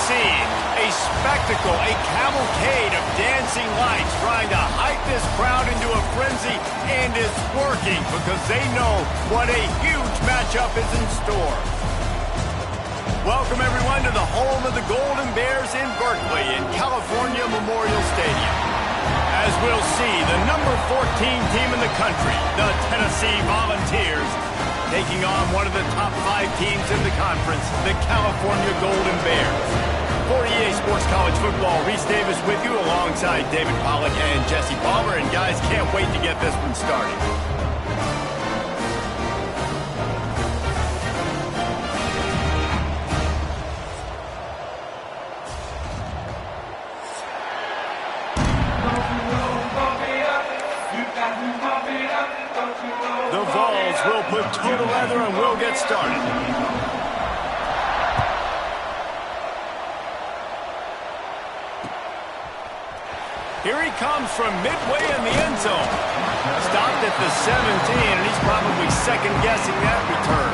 scene. A spectacle, a cavalcade of dancing lights trying to hype this crowd into a frenzy, and it's working because they know what a huge matchup is in store. Welcome, everyone, to the home of the Golden Bears in Berkeley in California Memorial Stadium. As we'll see, the number 14 team in the country, the Tennessee Volunteers, taking on one of the top 5 teams in the conference, the California Golden Bears. For EA Sports College Football, Reese Davis with you alongside David Pollack and Jesse Palmer. And guys, can't wait to get this one started. The Vols will put toe to leather and we'll get started. Here he comes from midway in the end zone. Stopped at the 17, and he's probably second-guessing that return.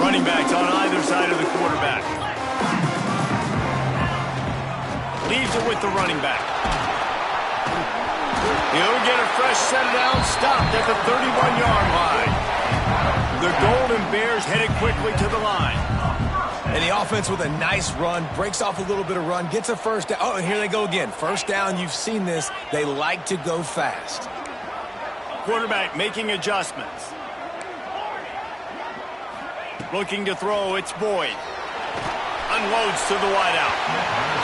Running backs on either side of the quarterback. Leaves it with the running back. He'll get a fresh set down, stopped at the 31-yard line. The Golden Bears headed quickly to the line. And the offense with a nice run, breaks off a little bit of run, gets a first down. Oh, and here they go again. First down, you've seen this. They like to go fast. Quarterback making adjustments. Looking to throw, it's Boyd. Unloads to the wideout.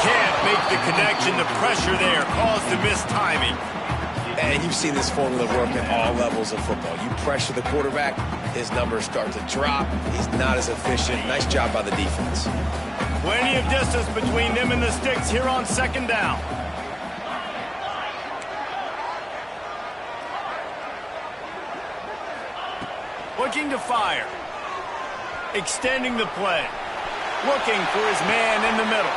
Can't make the connection. The pressure there caused the missed timing. And you've seen this formula work at all levels of football. You pressure the quarterback, his numbers start to drop. He's not as efficient. Nice job by the defense. Plenty of distance between them and the sticks here on second down. Looking to fire. Extending the play. Looking for his man in the middle.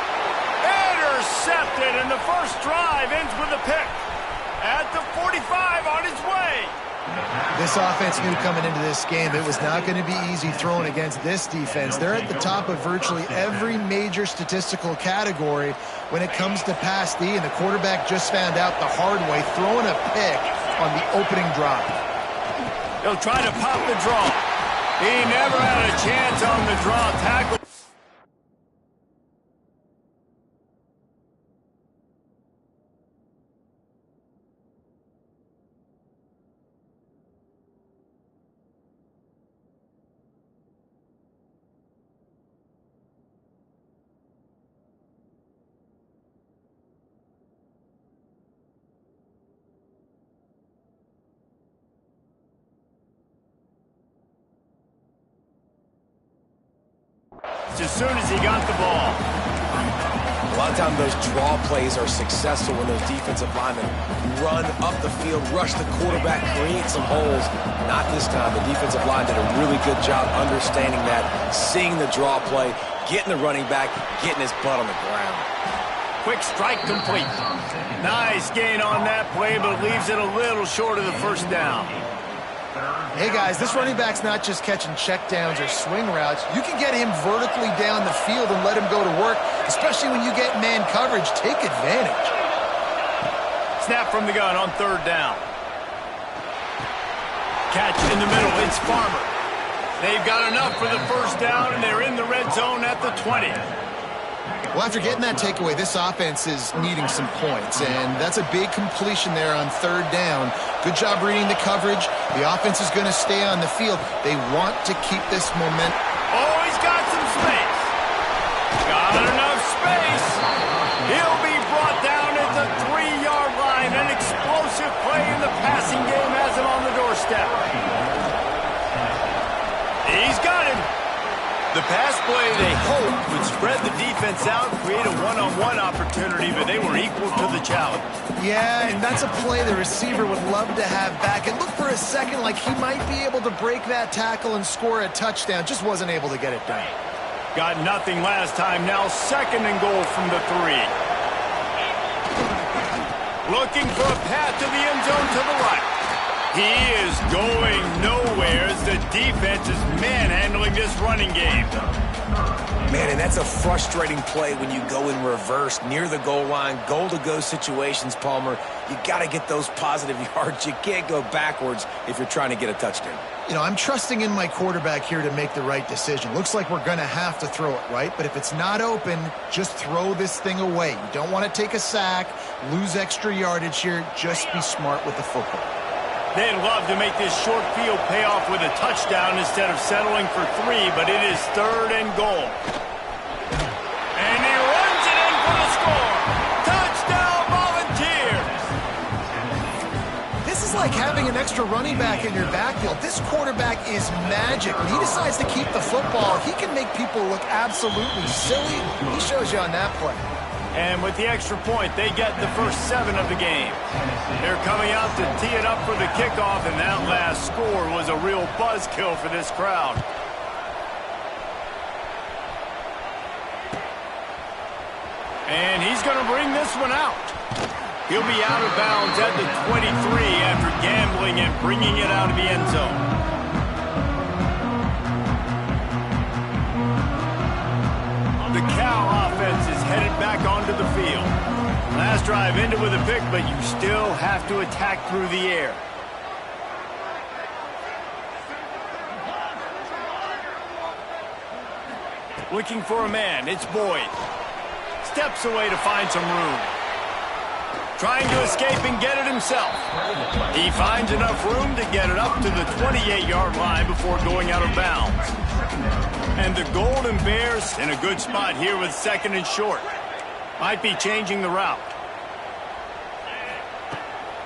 Intercepted, and the first drive ends with a pick. At the 45 on his way. This offense knew coming into this game it was not going to be easy throwing against this defense. They're at the top of virtually every major statistical category when it comes to pass D, and the quarterback just found out the hard way, throwing a pick on the opening drive. He'll try to pop the draw. He never had a chance on the draw tackle. As soon as he got the ball. A lot of times those draw plays are successful when those defensive linemen run up the field, rush the quarterback, create some holes. Not this time. The defensive line did a really good job understanding that, seeing the draw play, getting the running back, getting his butt on the ground. Quick strike complete. Nice gain on that play, but leaves it a little short of the first down. Hey, guys, this running back's not just catching checkdowns or swing routes. You can get him vertically down the field and let him go to work, especially when you get man coverage. Take advantage. Snap from the gun on third down. Catch in the middle. It's Farmer. They've got enough for the first down, and they're in the red zone at the 20. Well, after getting that takeaway, this offense is needing some points, and that's a big completion there on third down. Good job reading the coverage. The offense is going to stay on the field. They want to keep this momentum. Oh, he's got some space. Got enough space. He'll be brought down at the 3-yard line. An explosive play in the passing game has him on the doorstep. He's got him. The pass play they hoped would spread the defense out, create a one-on-one opportunity, but they were equal to the challenge. Yeah, and that's a play the receiver would love to have back. It looked for a second like he might be able to break that tackle and score a touchdown. Just wasn't able to get it done. Got nothing last time. Now 2nd and goal from the 3. Looking for a path to the end zone to the right. He is going nowhere as the defense is manhandling this running game. Man, and that's a frustrating play when you go in reverse near the goal line, goal-to-go situations, Palmer. You got to get those positive yards. You can't go backwards if you're trying to get a touchdown. You know, I'm trusting in my quarterback here to make the right decision. Looks like we're going to have to throw it, right? But if it's not open, just throw this thing away. You don't want to take a sack, lose extra yardage here. Just be smart with the football. They'd love to make this short field pay off with a touchdown instead of settling for 3, but it is 3rd and goal. And he runs it in for the score. Touchdown, Volunteers! This is like having an extra running back in your backfield. This quarterback is magic. When he decides to keep the football, he can make people look absolutely silly. He shows you on that play. And with the extra point, they get the first 7 of the game. They're coming out to tee it up for the kickoff, and that last score was a real buzzkill for this crowd. And he's going to bring this one out. He'll be out of bounds at the 23 after gambling and bringing it out of the end zone. The Cal offense is headed back onto the field. Last drive ended with a pick, but you still have to attack through the air. Looking for a man, it's Boyd. Steps away to find some room. Trying to escape and get it himself. He finds enough room to get it up to the 28-yard line before going out of bounds. And the Golden Bears in a good spot here with 2nd and short. Might be changing the route.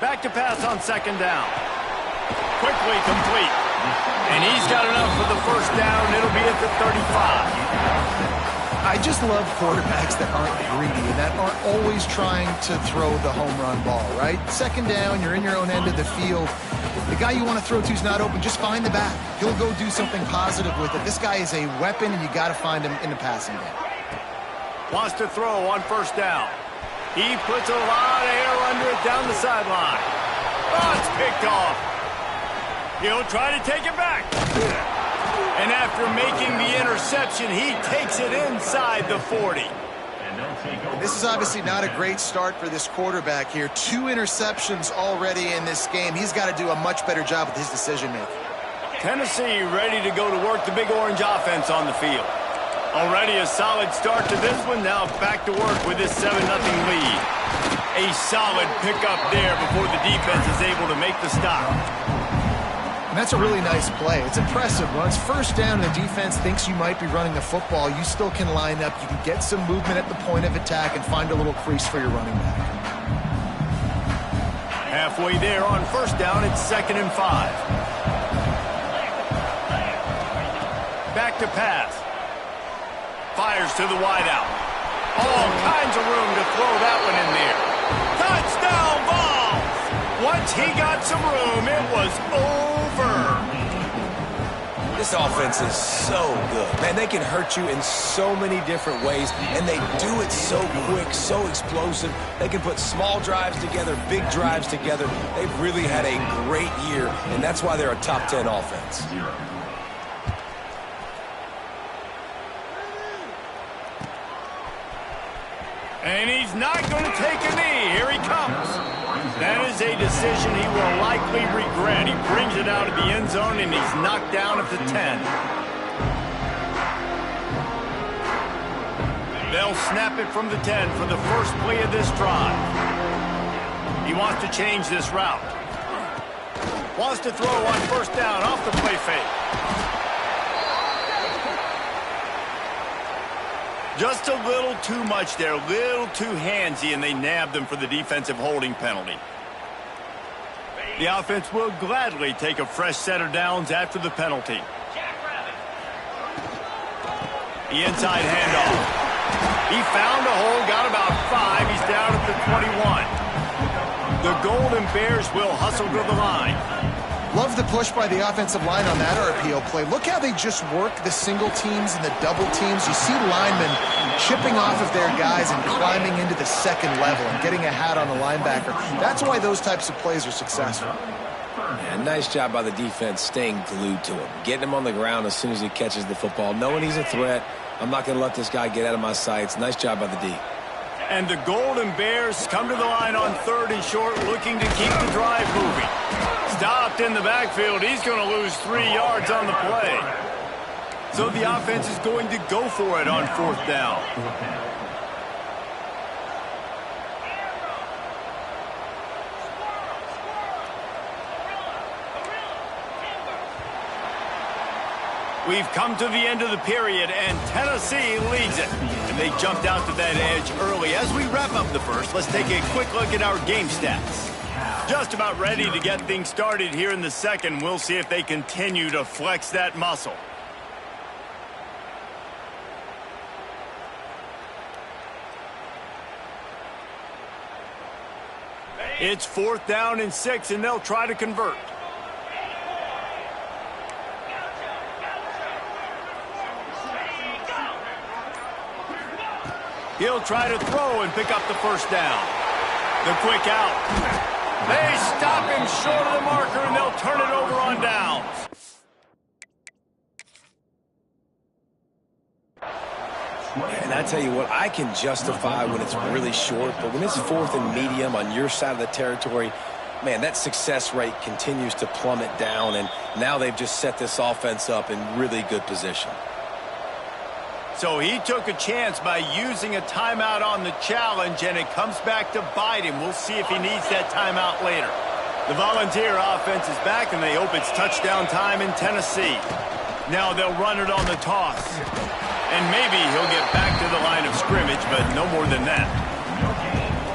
Back to pass on 2nd down. Quickly complete. And he's got enough for the first down. It'll be at the 35. I just love quarterbacks that aren't greedy and that aren't always trying to throw the home run ball, right? 2nd down, you're in your own end of the field. The guy you want to throw to is not open. Just find the back. He'll go do something positive with it. This guy is a weapon, and you got to find him in the passing game. Wants to throw on 1st down. He puts a lot of air under it down the sideline. Oh, it's picked off. He'll try to take it back. And after making the interception, he takes it inside the 40. This is obviously not a great start for this quarterback here. 2 interceptions already in this game. He's got to do a much better job with his decision-making. Tennessee ready to go to work the Big Orange offense on the field. Already a solid start to this one. Now back to work with this 7-0 lead. A solid pickup there before the defense is able to make the stop. And that's a really nice play. It's impressive. When it's 1st down and the defense thinks you might be running the football, you still can line up. You can get some movement at the point of attack and find a little crease for your running back. Halfway there on 1st down, it's 2nd and 5. Back to pass. Fires to the wideout. All kinds of room to throw that one in there. Touchdown ball! Once he got some room, it was over. This offense is so good. Man, they can hurt you in so many different ways, and they do it so quick, so explosive. They can put small drives together, big drives together. They've really had a great year, and that's why they're a top 10 offense. And he's not going to take a knee. Here he comes. That is a decision he will likely regret. He brings it out of the end zone, and he's knocked down at the 10. They'll snap it from the 10 for the first play of this drive. He wants to change this route. Wants to throw on 1st down off the play fake. Just a little too much there, a little too handsy, and they nabbed them for the defensive holding penalty. The offense will gladly take a fresh set of downs after the penalty. The inside handoff. He found a hole, got about 5. He's down at the 21. The Golden Bears will hustle to the line. Love the push by the offensive line on that RPO play. Look how they just work the single teams and the double teams. You see linemen chipping off of their guys and climbing into the second level and getting a hat on the linebacker. That's why those types of plays are successful. Yeah, nice job by the defense staying glued to him, getting him on the ground as soon as he catches the football, knowing he's a threat. I'm not going to let this guy get out of my sights. Nice job by the D. And the Golden Bears come to the line on 3rd and short, looking to keep the drive moving. Stopped in the backfield. He's going to lose 3 yards on the play. So the offense is going to go for it on 4th down. We've come to the end of the period, and Tennessee leads it. And they jumped out to that edge early. As we wrap up the first, let's take a quick look at our game stats. Just about ready to get things started here in the second. We'll see if they continue to flex that muscle. It's 4th down and 6, and they'll try to convert. He'll try to throw and pick up the 1st down. The quick out. They stop him short of the marker, and they'll turn it over on downs. And I tell you what, I can justify when it's really short, but when it's 4th and medium on your side of the territory, man, that success rate continues to plummet down, and now they've just set this offense up in really good position. So he took a chance by using a timeout on the challenge, and it comes back to bite him. We'll see if he needs that timeout later. The Volunteer offense is back, and they hope it's touchdown time in Tennessee. Now they'll run it on the toss. And maybe he'll get back to the line of scrimmage, but no more than that.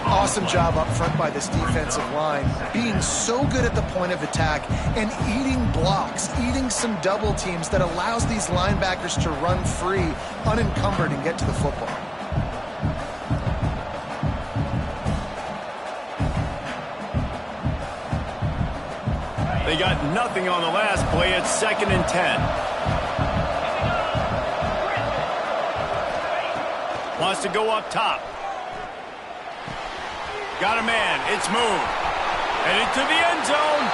Awesome job up front by this defensive line, being so good at the point of attack and eating blocks, eating some double teams that allows these linebackers to run free, unencumbered, and get to the football. They got nothing on the last play. It's 2nd and 10. Wants to go up top. Got a man. It's Moon. Headed to the end zone.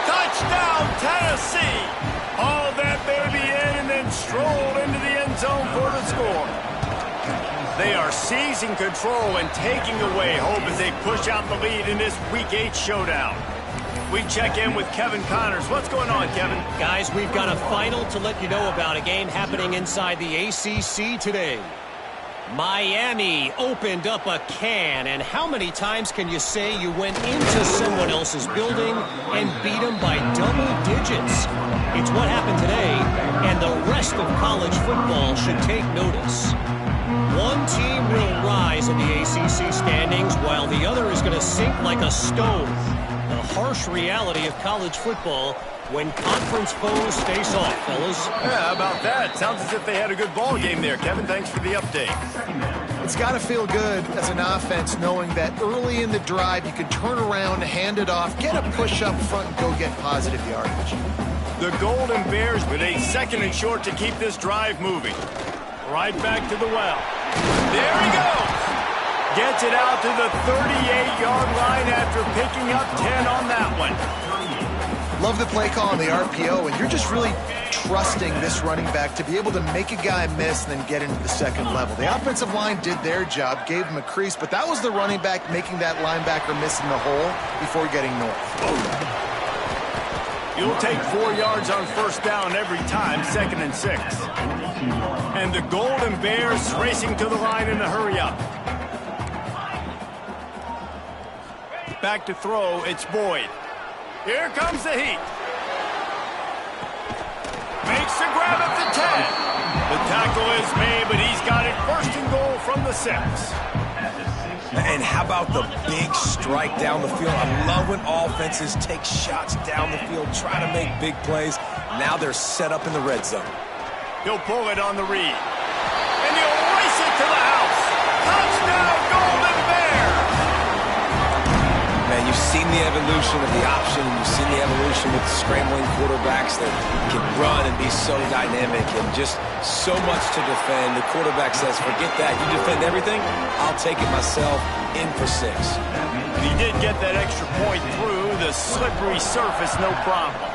Touchdown, Tennessee. Hauled that baby in and then strolled into the end zone for the score. They are seizing control and taking away hope as they push out the lead in this Week 8 showdown. We check in with Kevin Connors. What's going on, Kevin? Guys, we've got a final to let you know about, a game happening inside the ACC today. Miami opened up a can, and how many times can you say you went into someone else's building and beat them by double digits? It's what happened today, and the rest of college football should take notice. One team will rise in the ACC standings, while the other is going to sink like a stone. The harsh reality of college football when conference foes face off, fellas. Yeah, how about that? Sounds as if they had a good ball game there, Kevin. Thanks for the update. It's got to feel good as an offense knowing that early in the drive you can turn around, hand it off, get a push up front, and go get positive yardage. The Golden Bears with a 2nd and short to keep this drive moving. Right back to the well. There he goes. Gets it out to the 38-yard line after picking up 10 on that one. Love the play call on the RPO, and you're just really trusting this running back to be able to make a guy miss and then get into the second level. The offensive line did their job, gave him a crease, but that was the running back making that linebacker miss in the hole before getting north. You'll take 4 yards on 1st down every time, 2nd and 6. And the Golden Bears racing to the line in a hurry up. Back to throw, it's Boyd. Here comes the heat. Makes the grab at the 10. The tackle is made, but he's got it 1st and goal from the 6. And how about the big strike down the field? I love when offenses take shots down the field, try to make big plays. Now they're set up in the red zone. He'll pull it on the read. to the house. Touchdown, Golden Bear! Man, you've seen the evolution of the option. You've seen the evolution with scrambling quarterbacks that can run and be so dynamic and just so much to defend. The quarterback says, forget that. You defend everything, I'll take it myself. In for 6. He did get that extra point through the slippery surface, no problem.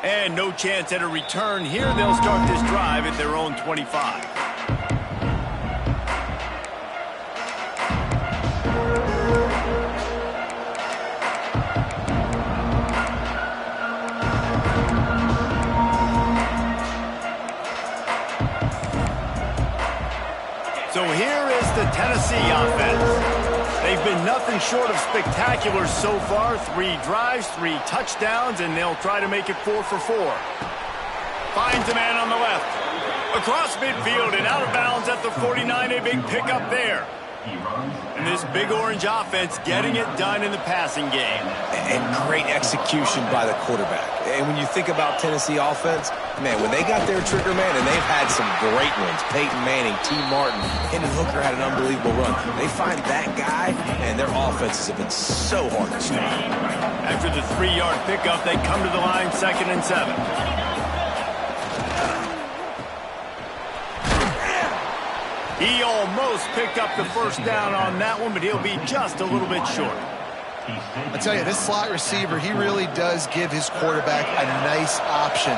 And no chance at a return here. They'll start this drive at their own 25. So here is the Tennessee offense. They've been nothing short of spectacular so far. 3 drives, 3 touchdowns, and they'll try to make it 4 for 4. Finds a man on the left. Across midfield and out of bounds at the 49. A big pickup there. And this big orange offense getting it done in the passing game. And great execution by the quarterback. And when you think about Tennessee offense, man, when they got their trigger man, and they've had some great ones, Peyton Manning, T. Martin, Hendon Hooker had an unbelievable run. They find that guy, and their offenses have been so hard to stop. After the 3-yard pickup, they come to the line 2nd and 7. He almost picked up the first down on that one, but he'll be just a little bit short. I tell you, this slot receiver, he really does give his quarterback a nice option.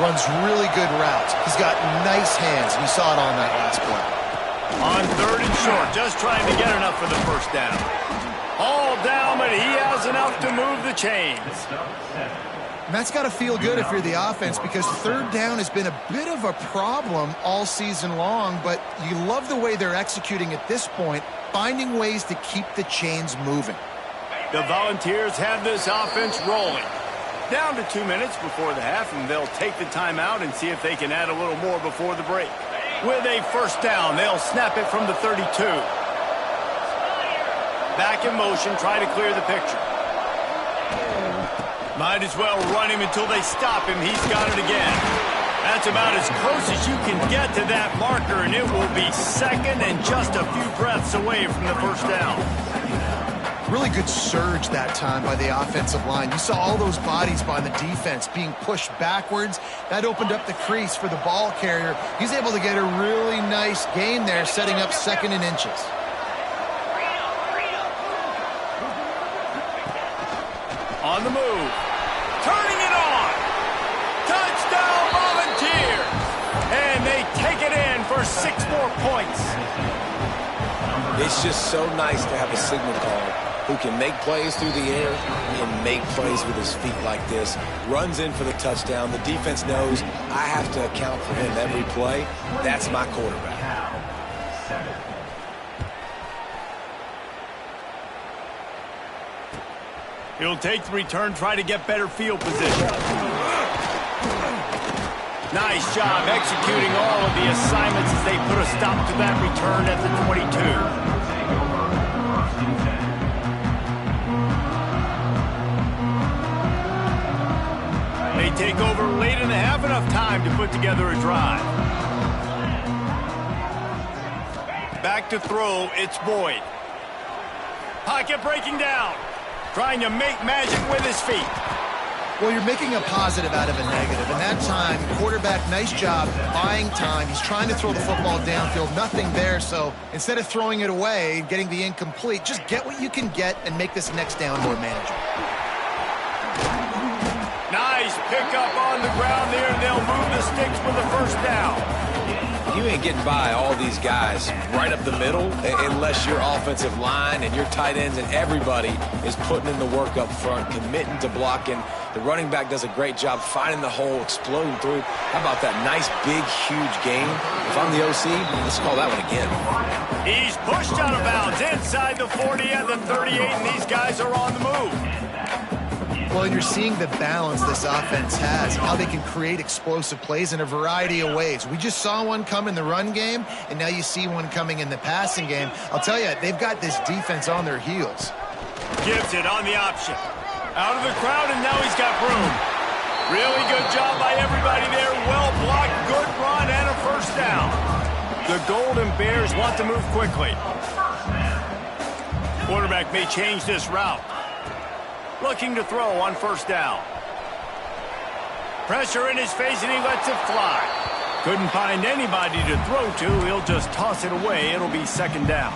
Runs really good routes. He's got nice hands. We saw it on that last play. On 3rd and short, just trying to get enough for the first down. All down, but he has enough to move the chains. And that's got to feel good if you're the offense, because 3rd down has been a bit of a problem all season long, but you love the way they're executing at this point, finding ways to keep the chains moving. The Volunteers have this offense rolling. Down to 2 minutes before the half, and they'll take the timeout and see if they can add a little more before the break. With a first down, they'll snap it from the 32. Back in motion, try to clear the picture. Might as well run him until they stop him. He's got it again. That's about as close as you can get to that marker, and it will be 2nd and just a few breaths away from the first down. Really good surge that time by the offensive line. You saw all those bodies by the defense being pushed backwards. That opened up the crease for the ball carrier. He's able to get a really nice gain there, setting up 2nd and inches. On the move. Turning it on. Touchdown Volunteers. And they take it in for 6 more points. It's just so nice to have a signal call who can make plays through the air and make plays with his feet like this. Runs in for the touchdown. The defense knows I have to account for him every play. That's my quarterback. He'll take the return, try to get better field position. Nice job executing all of the assignments as they put a stop to that return at the 22. They take over late in the half, enough time to put together a drive. Back to throw, it's Boyd. Pocket breaking down. Trying to make magic with his feet. Well, you're making a positive out of a negative. And that time, quarterback, nice job buying time. He's trying to throw the football downfield. Nothing there. So instead of throwing it away, getting the incomplete, just get what you can get and make this next down more manageable. Nice pickup on the ground there. They'll move the sticks with the first down. You ain't getting by all these guys right up the middle unless your offensive line and your tight ends and everybody is putting in the work up front, committing to blocking. The running back does a great job finding the hole, exploding through. How about that nice, big, huge gain? If I'm the OC, let's call that one again. He's pushed out of bounds inside the 40 and the 38, and these guys are on the move. Well, you're seeing the balance this offense has, how they can create explosive plays in a variety of ways. We just saw one come in the run game, and now you see one coming in the passing game. I'll tell you, they've got this defense on their heels. Gives it on the option. Out of the crowd, and now he's got room. Really good job by everybody there. Well blocked, good run, and a first down. The Golden Bears want to move quickly. Quarterback may change this route. Looking to throw on first down. Pressure in his face, and he lets it fly. Couldn't find anybody to throw to. He'll just toss it away. It'll be second down.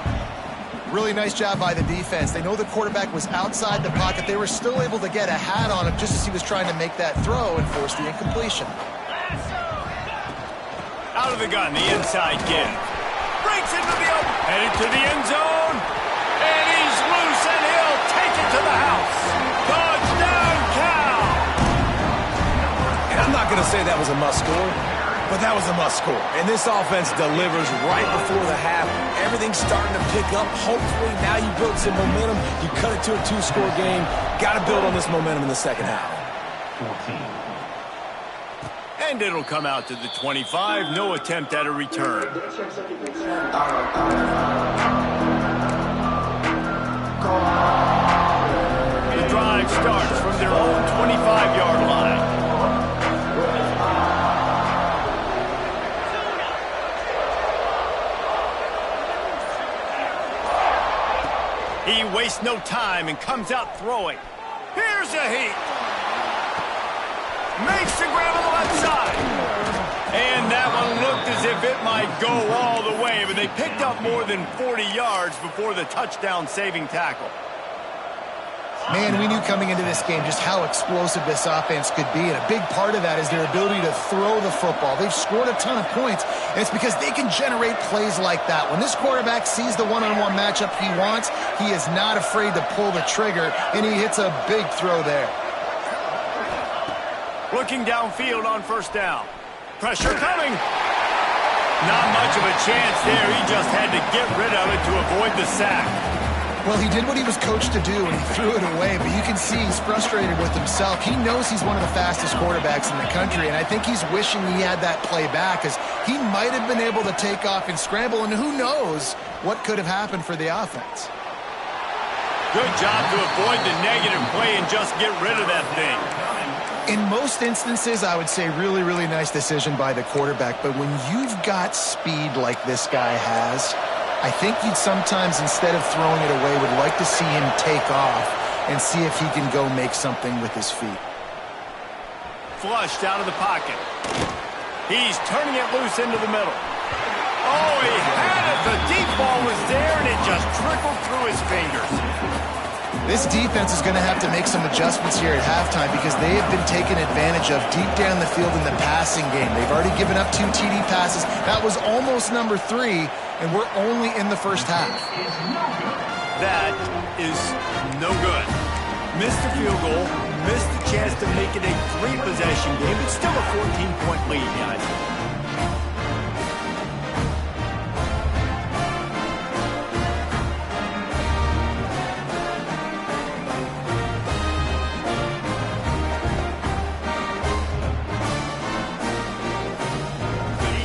Really nice job by the defense. They know the quarterback was outside the pocket. They were still able to get a hat on him just as he was trying to make that throw and force the incompletion. Out of the gun, the inside give. Breaks into the open. Headed to the end zone. And he's loose, and he'll take it to the house. Touchdown, Cal! And I'm not going to say that was a must score, but that was a must score. And this offense delivers right before the half. Everything's starting to pick up. Hopefully now you build some momentum. You cut it to a 2-score game. Got to build on this momentum in the second half. 14. And it'll come out to the 25. No attempt at a return. The drive starts from their own 25-yard line. He wastes no time and comes out throwing. Here's a heat. Makes the grab on the left side. And that one looked as if it might go all the way, but they picked up more than 40 yards before the touchdown-saving tackle. Man, we knew coming into this game just how explosive this offense could be, and a big part of that is their ability to throw the football. They've scored a ton of points, and it's because they can generate plays like that. When this quarterback sees the one-on-one matchup he wants, he is not afraid to pull the trigger, and he hits a big throw there. Looking downfield on first down. Pressure coming. Not much of a chance there. He just had to get rid of it to avoid the sack. Well, he did what he was coached to do, and he threw it away, but you can see he's frustrated with himself. He knows he's one of the fastest quarterbacks in the country, and I think he's wishing he had that play back, because he might have been able to take off and scramble, and who knows what could have happened for the offense. Good job to avoid the negative play and just get rid of that thing. In most instances, I would say really, really nice decision by the quarterback, but when you've got speed like this guy has, I think you'd sometimes, instead of throwing it away, would like to see him take off and see if he can go make something with his feet. Flushed out of the pocket. He's turning it loose into the middle. Oh, he had it. The deep ball was there, and it just trickled through his fingers. This defense is going to have to make some adjustments here at halftime because they have been taken advantage of deep down the field in the passing game. They've already given up 2 TD passes. That was almost number 3, and we're only in the first half. That is no good. Missed the field goal, missed the chance to make it a 3-possession game. It's still a 14-point lead, guys.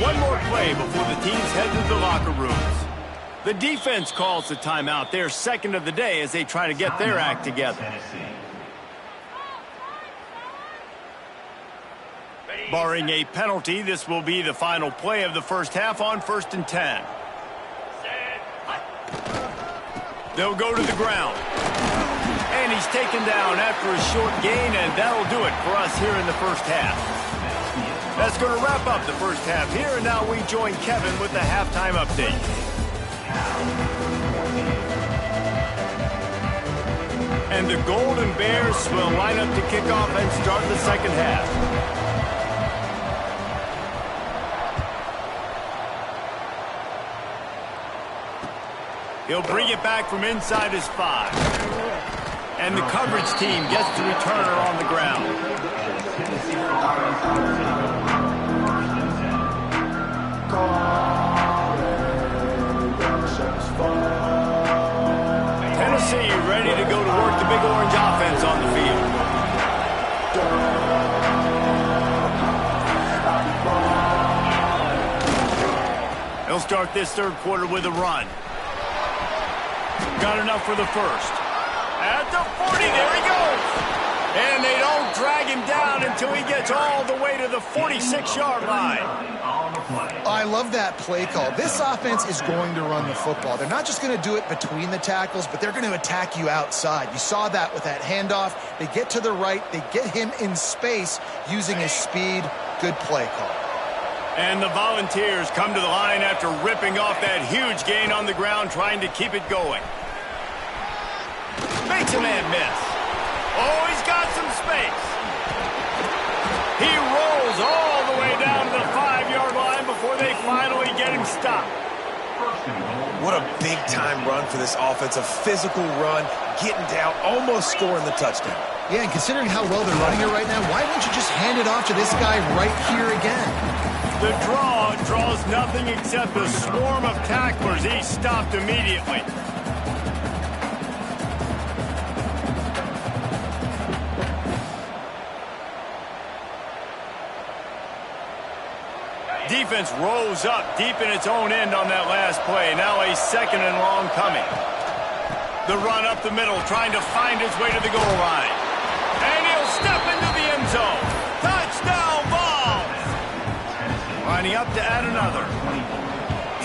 One more play before the teams head to the locker rooms. The defense calls the timeout, their second of the day, as they try to get their act together. Barring a penalty, this will be the final play of the first half on 1st and 10. They'll go to the ground. And he's taken down after a short gain, and that'll do it for us here in the first half. That's going to wrap up the first half here, and now we join Kevin with the halftime update. And the Golden Bears will line up to kick off and start the second half. He'll bring it back from inside his 5. And the coverage team gets the returner on the ground. Tennessee ready to go to work the Big Orange offense on the field. They'll start this third quarter with a run. Got enough for the first. At the 40, there he goes. And they don't drag him down until until he gets all the way to the 46-yard line. I love that play call. This offense is going to run the football. They're not just going to do it between the tackles, but they're going to attack you outside. You saw that with that handoff. They get to the right. They get him in space using his speed. Good play call. And the Volunteers come to the line after ripping off that huge gain on the ground, trying to keep it going. Makes a man miss. Oh, he's got some space. He rolls all the way down to the 5-yard line before they finally get him stopped. What a big-time run for this offense. A physical run, getting down, almost scoring the touchdown. Yeah, and considering how well they're running it right now, why don't you just hand it off to this guy right here again? The draw draws nothing except a swarm of tacklers. He's stopped immediately. Defense rose up deep in its own end on that last play. Now a 2nd and long coming. The run up the middle, trying to find his way to the goal line. And he'll step into the end zone. Touchdown Vols! Lining up to add another.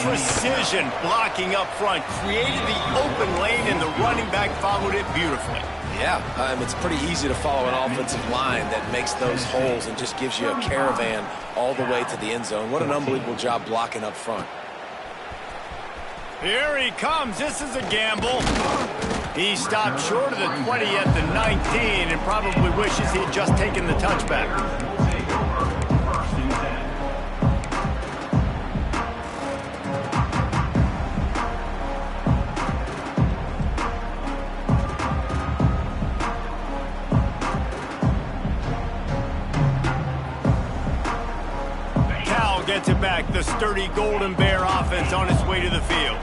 Precision blocking up front. Created the open lane, and the running back followed it beautifully. Yeah, it's pretty easy to follow an offensive line that makes those holes and just gives you a caravan all the way to the end zone. What an unbelievable job blocking up front. Here he comes. This is a gamble. He stopped short of the 20 at the 19 and probably wishes he had just taken the touchback. Gets it back. The sturdy Golden Bear offense on its way to the field.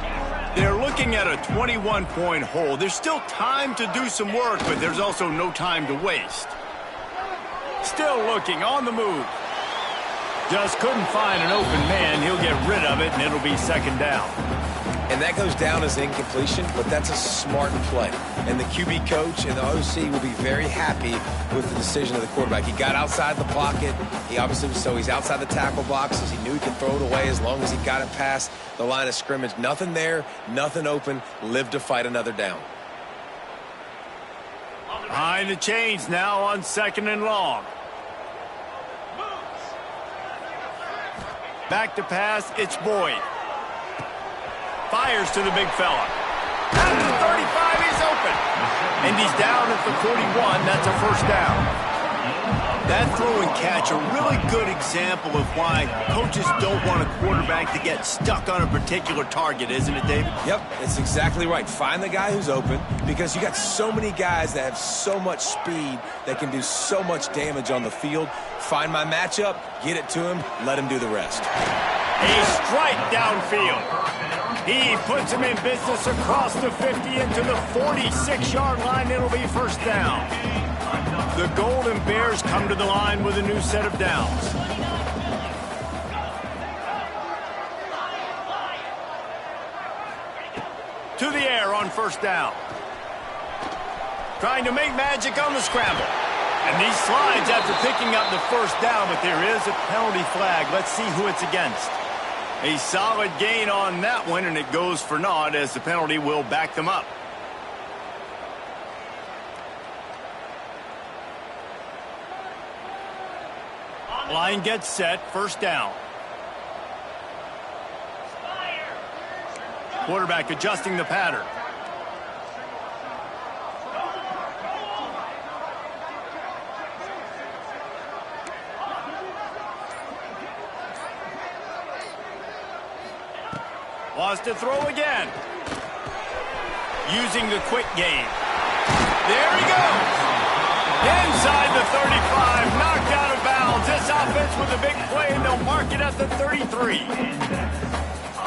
They're looking at a 21-point hole. There's still time to do some work, but there's also no time to waste. Still looking on the move. Just couldn't find an open man. He'll get rid of it, and it'll be 2nd down. And that goes down as incompletion, but that's a smart play. And the QB coach and the OC will be very happy with the decision of the quarterback. He got outside the pocket. He obviously was he's outside the tackle boxes. He knew he could throw it away as long as he got it past the line of scrimmage. Nothing there, nothing open. Live to fight another down. Behind the chains now on 2nd and long. Back to pass, it's Boyd. Fires to the big fella. At the 35, he's open. And he's down at the 41. That's a 1st down. That throw and catch, a really good example of why coaches don't want a quarterback to get stuck on a particular target, isn't it, David? Yep, it's exactly right. Find the guy who's open, because you got so many guys that have so much speed that can do so much damage on the field. Find my matchup, get it to him, let him do the rest. A strike downfield. He puts him in business across the 50 into the 46-yard line. It'll be 1st down. The Golden Bears come to the line with a new set of downs. To the air on 1st down. Trying to make magic on the scramble. And he slides after picking up the 1st down, but there is a penalty flag. Let's see who it's against. A solid gain on that one, and it goes for naught as the penalty will back them up. Line gets set, 1st down. Quarterback adjusting the pattern. Wants to throw again. Using the quick game. There he goes. Inside the 35, knocked out of bounds. This offense with a big play, and they'll mark it at the 33.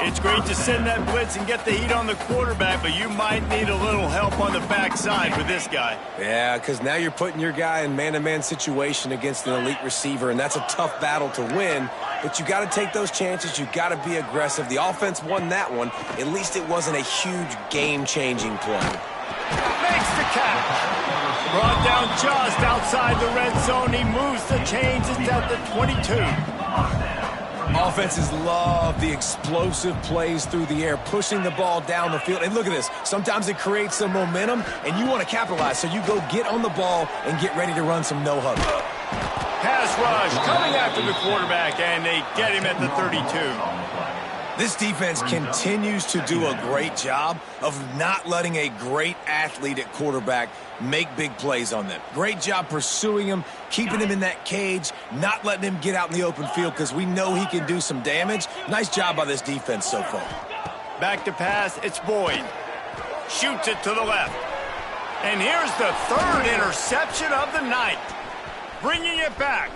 It's great to send that blitz and get the heat on the quarterback, but you might need a little help on the backside with this guy. Yeah, because now you're putting your guy in man-to-man situation against an elite receiver, and that's a tough battle to win. But you got to take those chances. You got to be aggressive. The offense won that one. At least it wasn't a huge game-changing play. Makes the catch. Brought down just outside the red zone. He moves the chains. It's at the 22. Offenses love the explosive plays through the air, pushing the ball down the field. And look at this. Sometimes it creates some momentum, and you want to capitalize. So you go get on the ball and get ready to run some no-huddle. Pass rush coming after the quarterback, and they get him at the 32. This defense continues to do a great job of not letting a great athlete at quarterback make big plays on them. Great job pursuing him, keeping him in that cage, not letting him get out in the open field because we know he can do some damage. Nice job by this defense so far. Back to pass, it's Boyd. Shoots it to the left. And here's the third interception of the night. Bringing it back.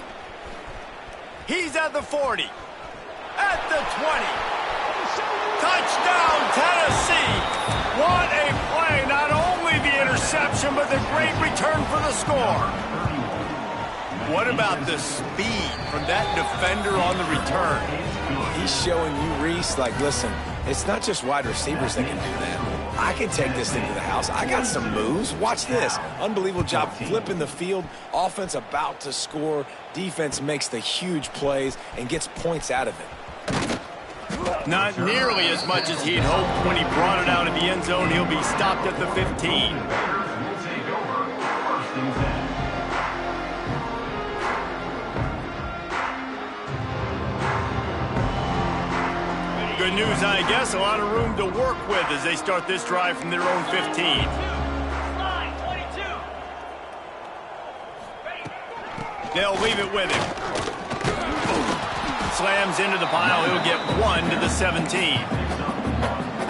He's at the 40. At the 20. Touchdown, Tennessee. What a play. Not only the interception, but the great return for the score. What about the speed from that defender on the return? He's showing you, Reese, like, listen, it's not just wide receivers that can do that. I can take this thing to the house. I got some moves. Watch this. Unbelievable job flipping the field. Offense about to score. Defense makes the huge plays and gets points out of it. Not nearly as much as he'd hoped when he brought it out of the end zone. He'll be stopped at the 15. Good news, I guess. A lot of room to work with as they start this drive from their own 15. They'll leave it with him. Slams into the pile. He'll get 1 to the 17.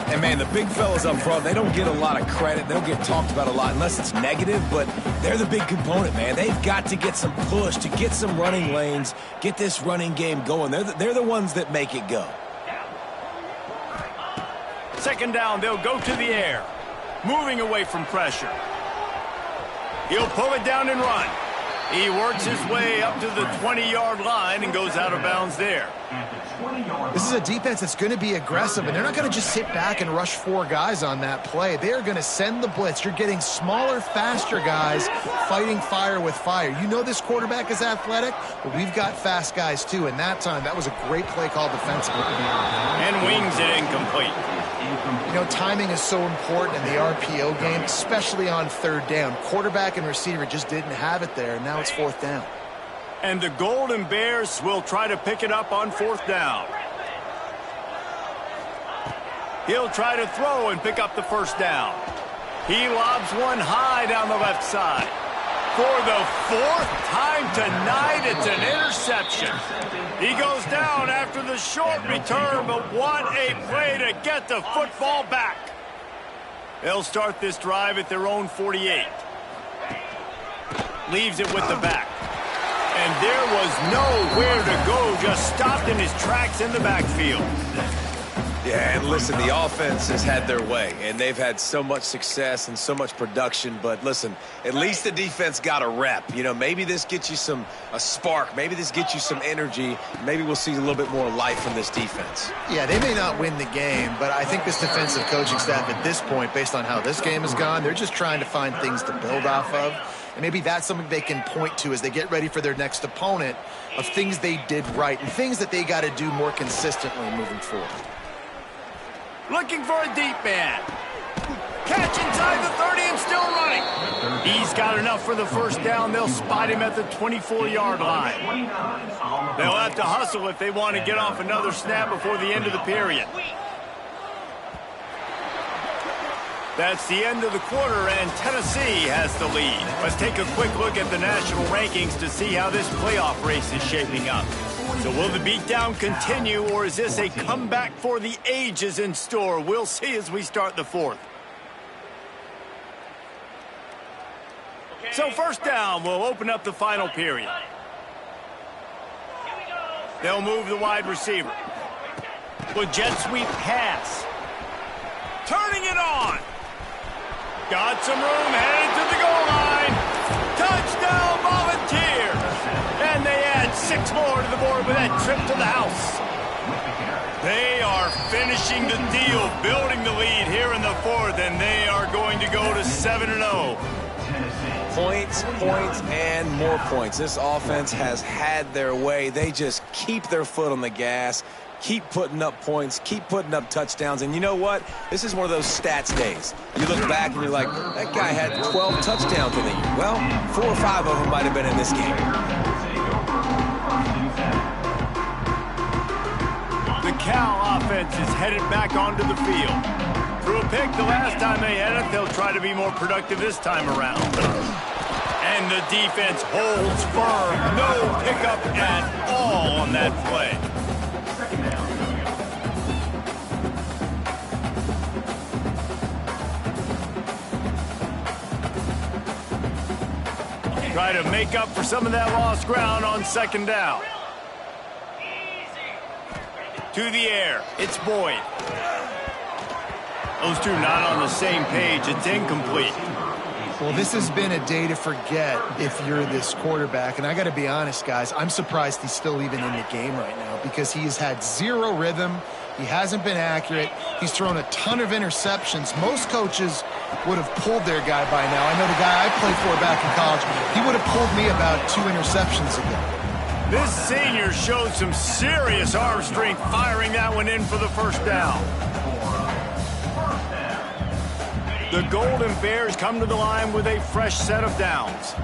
And, man, the big fellas up front, they don't get a lot of credit. They don't get talked about a lot unless it's negative, but they're the big component, man. They've got to get some push to get some running lanes, get this running game going. They're the ones that make it go. Second down, they'll go to the air. Moving away from pressure. He'll pull it down and run. He works his way up to the 20-yard line and goes out of bounds there. This is a defense that's going to be aggressive, and they're not going to just sit back and rush 4 guys on that play. They are going to send the blitz. You're getting smaller, faster guys fighting fire with fire. You know this quarterback is athletic, but we've got fast guys too. And that time, that was a great play call defensively. And wings it incomplete. You know, timing is so important in the RPO game, especially on third down. Quarterback and receiver just didn't have it there, and now it's fourth down. And the Golden Bears will try to pick it up on fourth down. He'll try to throw and pick up the first down. He lobs one high down the left side. For the 4th time tonight, it's an interception. He goes down after the short return, but what a play to get the football back. They'll start this drive at their own 48. Leaves it with the back. And there was nowhere to go, just stopped in his tracks in the backfield. Yeah, and listen, the offense has had their way, and they've had so much success and so much production. But listen, at least the defense got a rep. You know, maybe this gets you a spark. Maybe this gets you some energy. Maybe we'll see a little bit more life from this defense. Yeah, they may not win the game, but I think this defensive coaching staff at this point, based on how this game has gone, they're just trying to find things to build off of. And maybe that's something they can point to as they get ready for their next opponent of things they did right and things that they got to do more consistently moving forward. Looking for a deep man. Catch inside the 30 and still running. He's got enough for the first down. They'll spot him at the 24-yard line. They'll have to hustle if they want to get off another snap before the end of the period. That's the end of the quarter, and Tennessee has the lead. Let's take a quick look at the national rankings to see how this playoff race is shaping up. So will the beatdown continue, or is this a comeback for the ages in store? We'll see as we start the 4th. So first down will open up the final period. They'll move the wide receiver. With jet sweep pass. Turning it on. Got some room, headed to the goal line. Touchdown, Volunteers. And they add 6 more to the board with that trip to the house. They are finishing the deal, building the lead here in the 4th, and they are going to go to 7-0. Points, points, and more points. This offense has had their way. They just keep their foot on the gas, keep putting up points, keep putting up touchdowns. And you know what? This is one of those stats days. You look back and you're like, that guy had 12 touchdowns in the year. Well, 4 or 5 of them might have been in this game. The Cal offense is headed back onto the field. Threw a pick the last time they had it. They'll try to be more productive this time around. And the defense holds firm. No pickup at all on that play. Try to make up for some of that lost ground on second down. To the air. It's Boyd. Those two not on the same page. It's incomplete. Well, this has been a day to forget if you're this quarterback. And I got to be honest, guys, I'm surprised he's still even in the game right now because he has had zero rhythm. He hasn't been accurate. He's thrown a ton of interceptions. Most coaches would have pulled their guy by now. I know the guy I played for back in college, he would have pulled me about 2 interceptions ago. This senior showed some serious arm strength firing that one in for the first down. The Golden Bears come to the line with a fresh set of downs.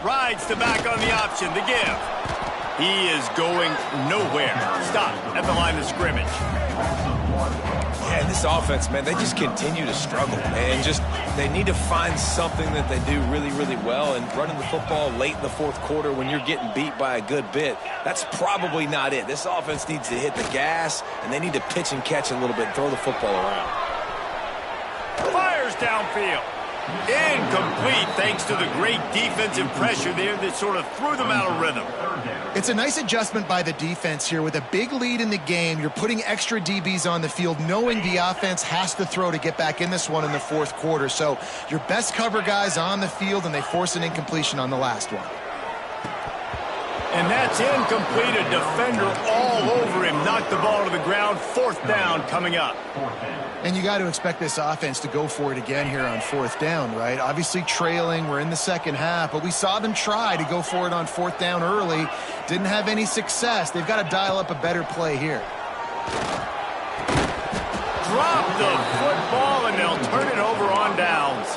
Rides to back on the option, the give. He is going nowhere. Stop at the line of scrimmage. Yeah, this offense, man, they just continue to struggle, man. They need to find something that they do really, really well. And running the football late in the fourth quarter when you're getting beat by a good bit, that's probably not it. This offense needs to hit the gas, and they need to pitch and catch a little bit and throw the football around. Fires downfield. Incomplete thanks to the great defensive pressure there that sort of threw them out of rhythm. It's a nice adjustment by the defense here. With a big lead in the game, you're putting extra DBs on the field, knowing the offense has to throw to get back in this one in the fourth quarter. So your best cover guys on the field, and they force an incompletion on the last one. And that's incomplete. A defender all over him. Knocked the ball to the ground. Fourth down coming up. And you got to expect this offense to go for it again here on fourth down, right? Obviously trailing. We're in the second half, but we saw them try to go for it on fourth down early. Didn't have any success. They've got to dial up a better play here. Drop the football, and they'll turn it over on downs.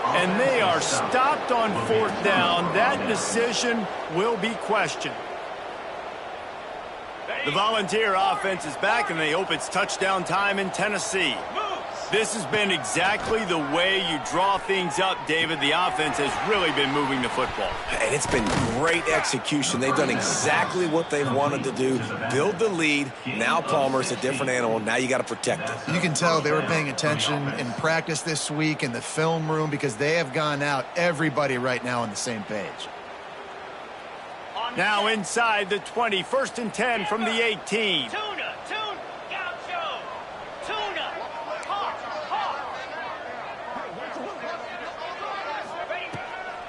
And they are stopped on fourth down. That decision will be questioned. The Volunteer offense is back, and they hope it's touchdown time in Tennessee. This has been exactly the way you draw things up, David. The offense has really been moving the football. And it's been great execution. They've done exactly what they've wanted to do. Build the lead. Now Palmer's a different animal. Now you got to protect it. You can tell they were paying attention in practice this week in the film room because they have gone out, everybody right now on the same page. Now inside the 20, 1st and 10 from the 18.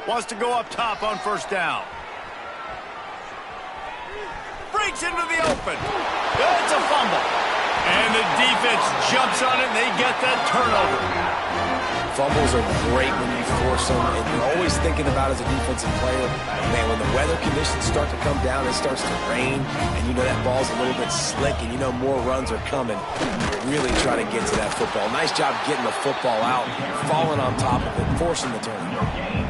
Wants to go up top on first down. Breaks into the open. It's a fumble. And the defense jumps on it, and they get that turnover. Fumbles are great when you force them, and you're always thinking about as a defensive player, man, when the weather conditions start to come down, it starts to rain, and you know that ball's a little bit slick, and you know more runs are coming. Really try to get to that football. Nice job getting the football out, falling on top of it, forcing the turnover.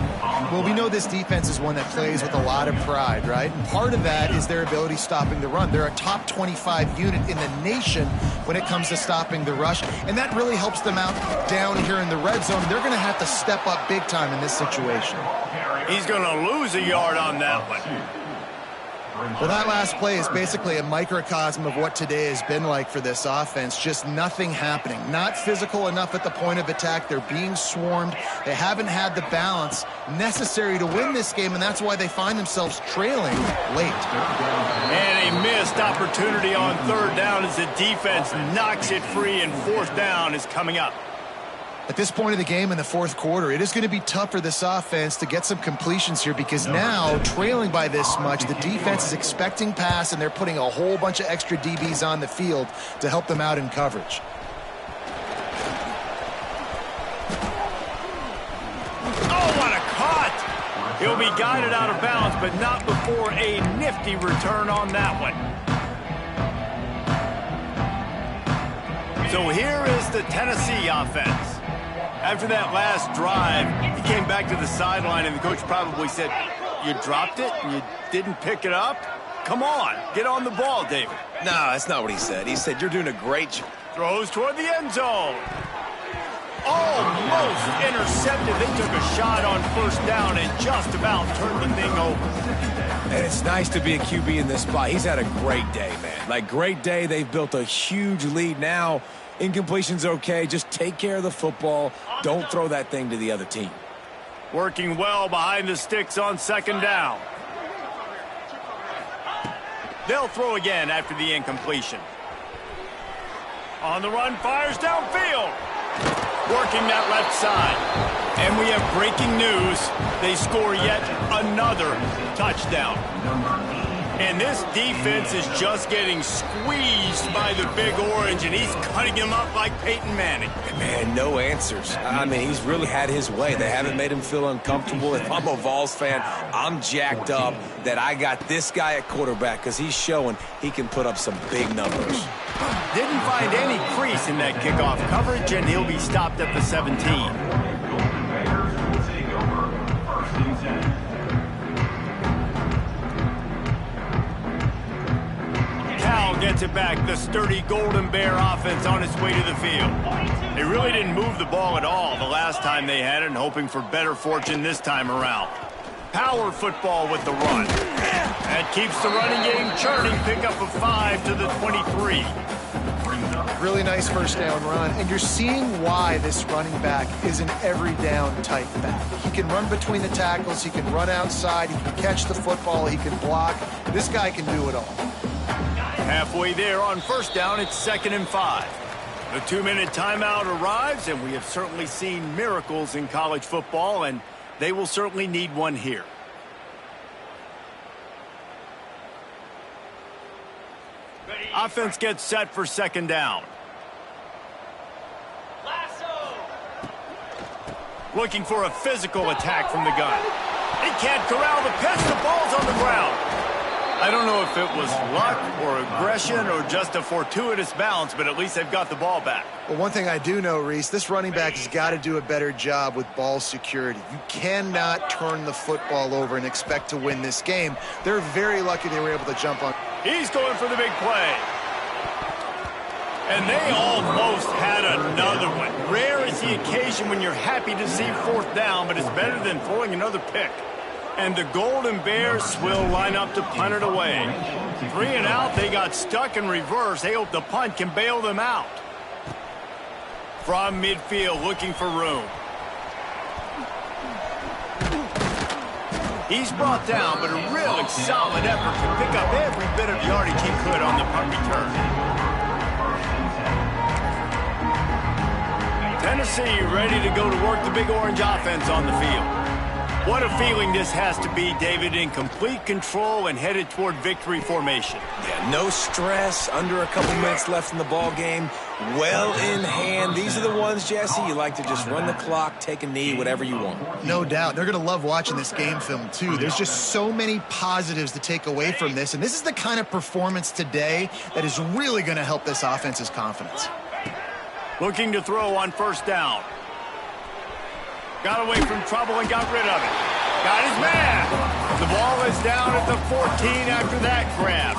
Well, we know this defense is one that plays with a lot of pride, right? And part of that is their ability stopping the run. They're a top 25 unit in the nation when it comes to stopping the rush, and that really helps them out down here in the red zone. They're going to have to step up big time in this situation. He's going to lose a yard on that one. Well, that last play is basically a microcosm of what today has been like for this offense. Just nothing happening. Not physical enough at the point of attack. They're being swarmed. They haven't had the balance necessary to win this game, and that's why they find themselves trailing late. And a missed opportunity on third down as the defense knocks it free, and fourth down is coming up. At this point of the game in the fourth quarter, it is going to be tough for this offense to get some completions here because now, trailing by this much, the defense is expecting pass, and they're putting a whole bunch of extra DBs on the field to help them out in coverage. He'll be guided out of bounds, but not before a nifty return on that one. So here is the Tennessee offense. After that last drive, he came back to the sideline, and the coach probably said, "You dropped it and you didn't pick it up? Come on, get on the ball, David." No, that's not what he said. He said, "You're doing a great job." Throws toward the end zone. Almost intercepted. They took a shot on first down and just about turned the thing over. And it's nice to be a QB in this spot. He's had a great day, man. Like, great day. They've built a huge lead now. Incompletion's okay. Just take care of the football. Don't throw that thing to the other team. Working well behind the sticks on second down. They'll throw again after the incompletion. On the run, fires downfield. Working that left side. And we have breaking news. They score yet another touchdown. And this defense is just getting squeezed by the Big Orange, and he's cutting him up like Peyton Manning. Man, no answers. I mean, he's really had his way. They haven't made him feel uncomfortable. If I'm a Vols fan, I'm jacked up that I got this guy at quarterback because he's showing he can put up some big numbers. Didn't find any crease in that kickoff coverage, and he'll be stopped at the 17. Cal gets it back. The sturdy Golden Bear offense on its way to the field. They really didn't move the ball at all the last time they had it, and hoping for better fortune this time around. Power football with the run. That keeps the running game churning. Pickup of 5 to the 23. Really nice first down run, and you're seeing why this running back is an every down type back. He can run between the tackles, he can run outside, he can catch the football, he can block. This guy can do it all. Halfway there on first down, it's 2nd and 5. The 2-minute timeout arrives, and we have certainly seen miracles in college football, and they will certainly need one here. Offense gets set for 2nd down. Looking for a physical attack from the gun. He can't corral the pitch. The ball's on the ground. I don't know if it was luck or aggression or just a fortuitous bounce, but at least they've got the ball back. Well, one thing I do know, Reese, this running back has got to do a better job with ball security. You cannot turn the football over and expect to win this game. They're very lucky they were able to jump on. He's going for the big play. And they almost had another one. Rare is the occasion when you're happy to see 4th down, but it's better than throwing another pick. And the Golden Bears will line up to punt it away. 3 and out, they got stuck in reverse. They hope the punt can bail them out. From midfield, looking for room. He's brought down, but a really solid effort to pick up every bit of yardage he could on the punt return. Tennessee ready to go to work the Big Orange offense on the field. What a feeling this has to be, David, in complete control and headed toward victory formation. Yeah, no stress, under a couple minutes left in the ball game, well in hand. These are the ones, Jesse, you like to just run the clock, take a knee, whatever you want. No doubt. They're going to love watching this game film, too. There's just so many positives to take away from this, and this is the kind of performance today that is really going to help this offense's confidence. Looking to throw on first down. Got away from trouble and got rid of it. Got his man. The ball is down at the 14 after that grab.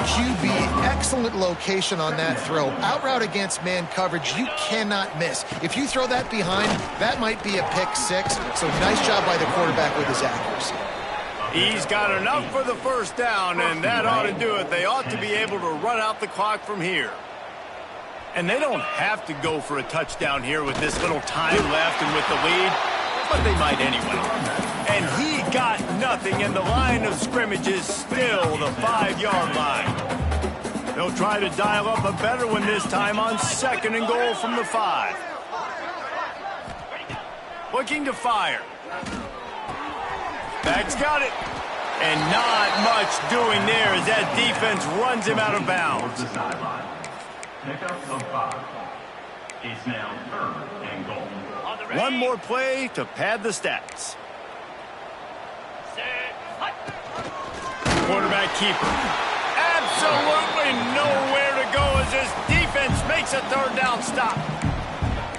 QB, excellent location on that throw. Out route against man coverage, you cannot miss. If you throw that behind, that might be a pick 6. So nice job by the quarterback with his accuracy. He's got enough for the first down, and that ought to do it. They ought to be able to run out the clock from here. And they don't have to go for a touchdown here with this little time left and with the lead, but they might anyway. And he got nothing, and the line of scrimmage is still the 5-yard line. They'll try to dial up a better one this time on 2nd and goal from the 5. Looking to fire. Back's got it. And not much doing there as that defense runs him out of bounds. Pickup of 5 is now 3rd and goal. One more play to pad the stats. quarterback keeper. Absolutely nowhere to go as this defense makes a third down stop.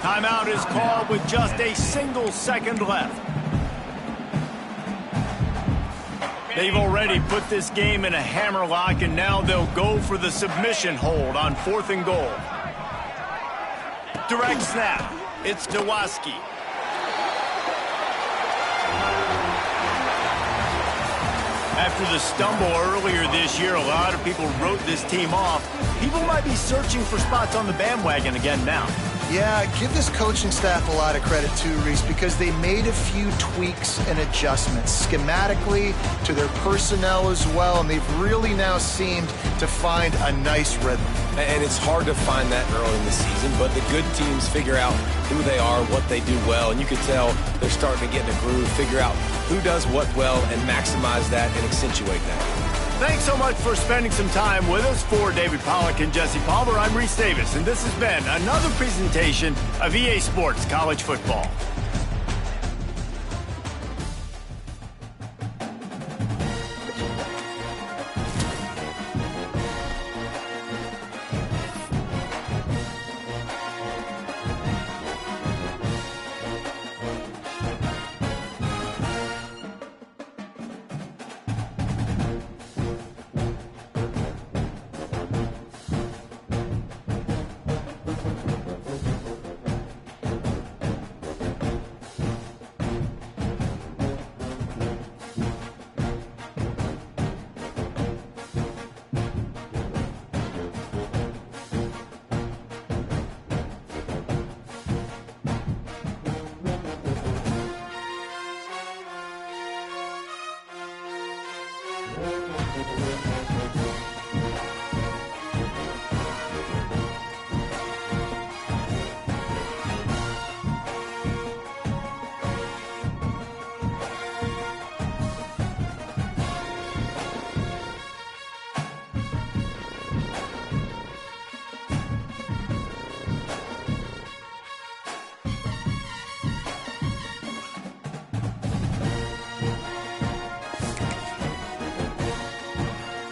Timeout is called with just a single second left. They've already put this game in a hammerlock, and now they'll go for the submission hold on 4th and goal. Direct snap. It's Nowaski. After the stumble earlier this year, a lot of people wrote this team off. People might be searching for spots on the bandwagon again now. Yeah, give this coaching staff a lot of credit too, Reese, because they made a few tweaks and adjustments schematically to their personnel as well, and they've really now seemed to find a nice rhythm. And it's hard to find that early in the season, but the good teams figure out who they are, what they do well, and you can tell they're starting to get in a groove, figure out who does what well, and maximize that and accentuate that. Thanks so much for spending some time with us. For David Pollack and Jesse Palmer, I'm Reese Davis, and this has been another presentation of EA Sports College Football.